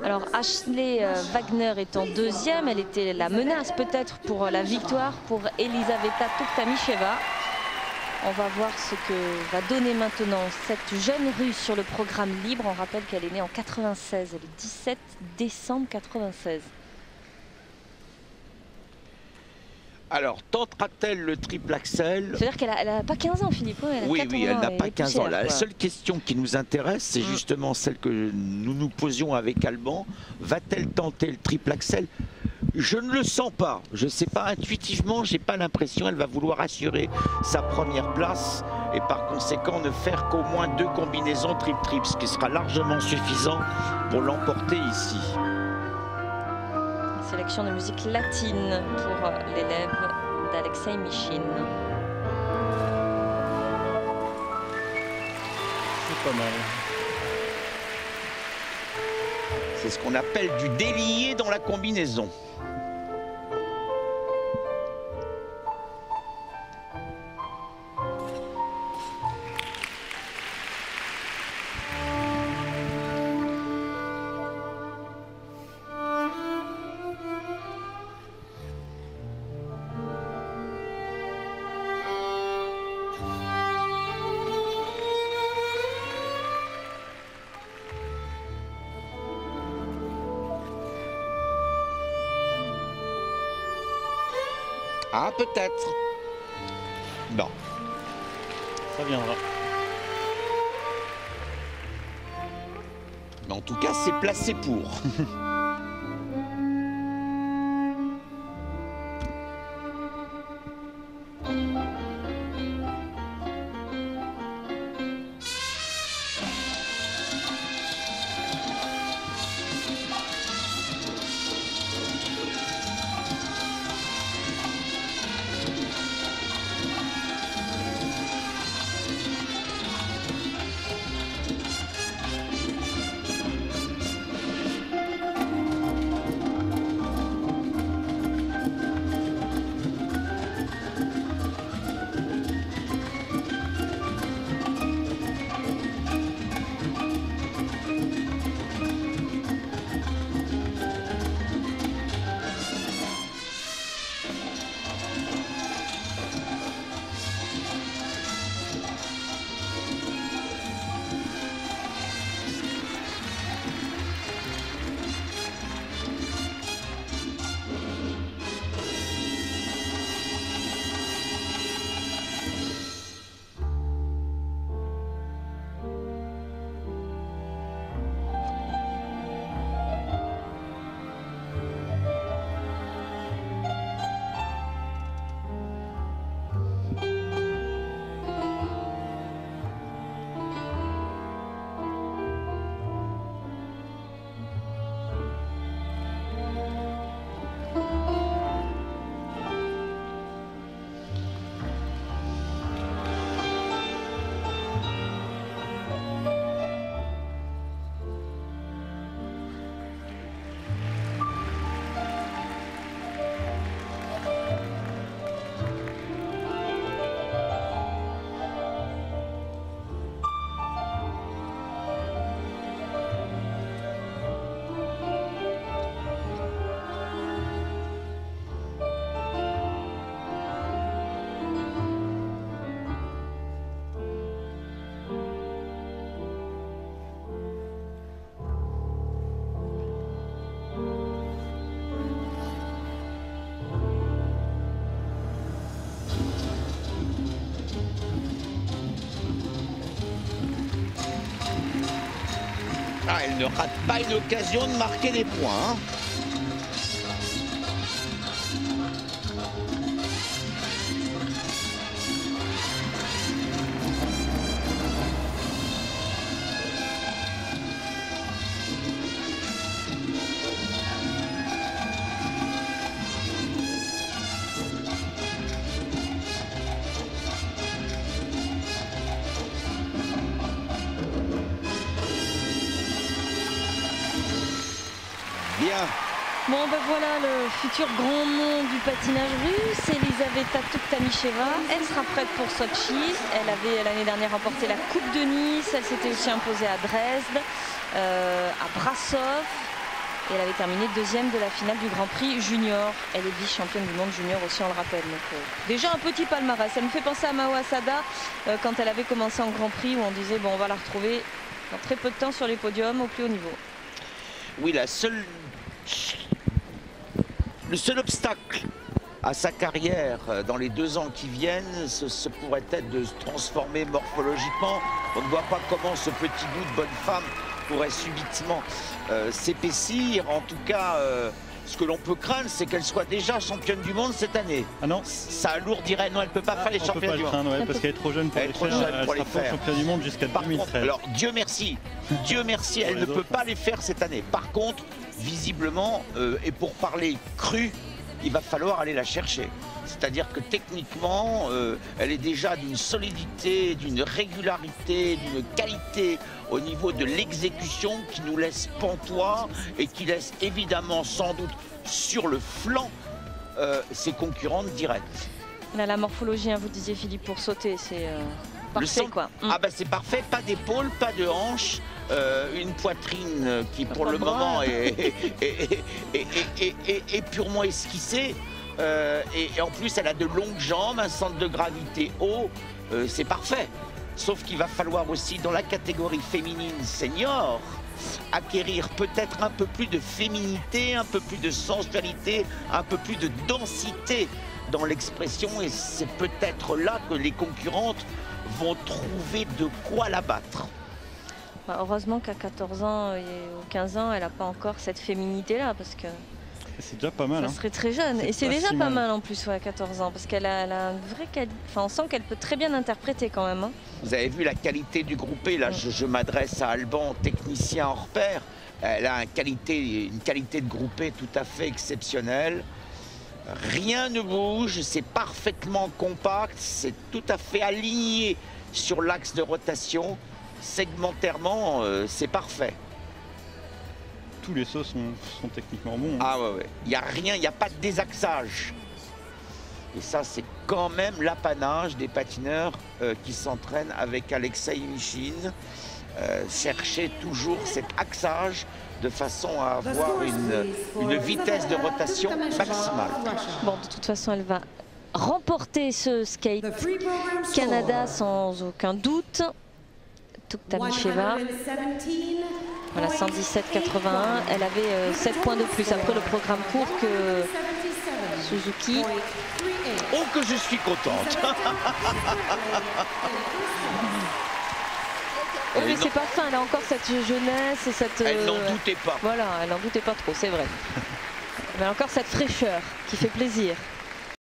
Alors Ashley Wagner est en deuxième, elle était la menace peut-être pour la victoire pour Elizaveta Toktamicheva. On va voir ce que va donner maintenant cette jeune Russe sur le programme libre. On rappelle qu'elle est née en 96, le 17 décembre 96. Alors, tentera-t-elle le triple axel? C'est-à-dire qu'elle n'a pas 15 ans, Philippe. Oui, elle n'a pas 15 ans. La seule question qui nous intéresse, c'est justement celle que nous nous posions avec Alban. Va-t-elle tenter le triple axel? Je ne le sens pas. Je ne sais pas, intuitivement, je n'ai pas l'impression. Elle va vouloir assurer sa première place et par conséquent ne faire qu'au moins 2 combinaisons triple-triple, ce qui sera largement suffisant pour l'emporter ici. Sélection de musique latine pour l'élève d'Alexei Michin. C'est pas mal. C'est ce qu'on appelle du délié dans la combinaison. Ah, peut-être. Non. Ça viendra. Mais en tout cas, c'est placé pour. Ah, elle ne rate pas une occasion de marquer des points. Hein. Bien. Bon, ben voilà le futur grand nom du patinage russe, Elizaveta Toktamicheva. Elle sera prête pour Sochi. Elle avait l'année dernière remporté la Coupe de Nice. Elle s'était aussi imposée à Dresde, à Brassov. Et elle avait terminé deuxième de la finale du Grand Prix Junior. Elle est vice-championne du monde junior aussi, on le rappelle. Donc, déjà un petit palmarès. Ça me fait penser à Mao Asada quand elle avait commencé en Grand Prix, où on disait bon, on va la retrouver dans très peu de temps sur les podiums au plus haut niveau. Oui, le seul obstacle à sa carrière dans les 2 ans qui viennent, ce pourrait être de se transformer morphologiquement. On ne voit pas comment ce petit bout de bonne femme pourrait subitement s'épaissir. En tout cas, ce que l'on peut craindre, c'est qu'elle soit déjà championne du monde cette année. Ah non, ça alourdirait. Non, elle ne peut pas faire les championnats du monde. Ouais, parce qu'elle est trop jeune pour les faire. Elle sera pas championne du monde jusqu'à 2013. Alors, Dieu merci, elle ne peut pas les faire cette année. Par contre, visiblement, et pour parler cru, il va falloir aller la chercher. C'est-à-dire que techniquement, elle est déjà d'une solidité, d'une régularité, d'une qualité au niveau de l'exécution qui nous laisse pantois et qui laisse évidemment sans doute sur le flanc ses concurrentes directes. Là, la morphologie, hein, vous disiez Philippe, pour sauter, c'est parfait quoi. Ah bah c'est parfait, pas d'épaule, pas de hanche, une poitrine qui pour le moment est purement esquissée. Et en plus elle a de longues jambes, un centre de gravité haut, c'est parfait. Sauf qu'il va falloir aussi dans la catégorie féminine senior acquérir peut-être un peu plus de féminité, un peu plus de sensualité, un peu plus de densité dans l'expression, et c'est peut-être là que les concurrentes vont trouver de quoi la battre. Bah, heureusement qu'à 14 ans et 15 ans, elle n'a pas encore cette féminité-là, parce que c'est déjà pas mal. Ça serait très jeune. Et c'est déjà pas mal en plus, ouais, à 14 ans, parce qu'elle a une vraie qualité. Enfin, on sent qu'elle peut très bien interpréter quand même. Hein. Vous avez vu la qualité du groupé. Là, je m'adresse à Alban, technicien hors pair. Elle a une qualité de groupé tout à fait exceptionnelle. Rien ne bouge, c'est parfaitement compact, c'est tout à fait aligné sur l'axe de rotation. Segmentairement, c'est parfait. Tous les sauts sont techniquement bons. Hein. Ah ouais. Il n'y a rien, il n'y a pas de désaxage. Et ça, c'est quand même l'apanage des patineurs qui s'entraînent avec Alexei Michine. Chercher toujours cet axage de façon à avoir une vitesse de rotation maximale. Bon, de toute façon, elle va remporter ce skate Canada sans aucun doute. Tukhtamincheva. Voilà, 117,81. Elle avait 7 points de plus après le programme court que Suzuki. Oh, que je suis contente. Oui, mais c'est pas fin, elle a encore cette jeunesse et cette... Elle n'en doutait pas. Voilà, elle n'en doutait pas trop, c'est vrai. Elle a encore cette fraîcheur qui fait plaisir.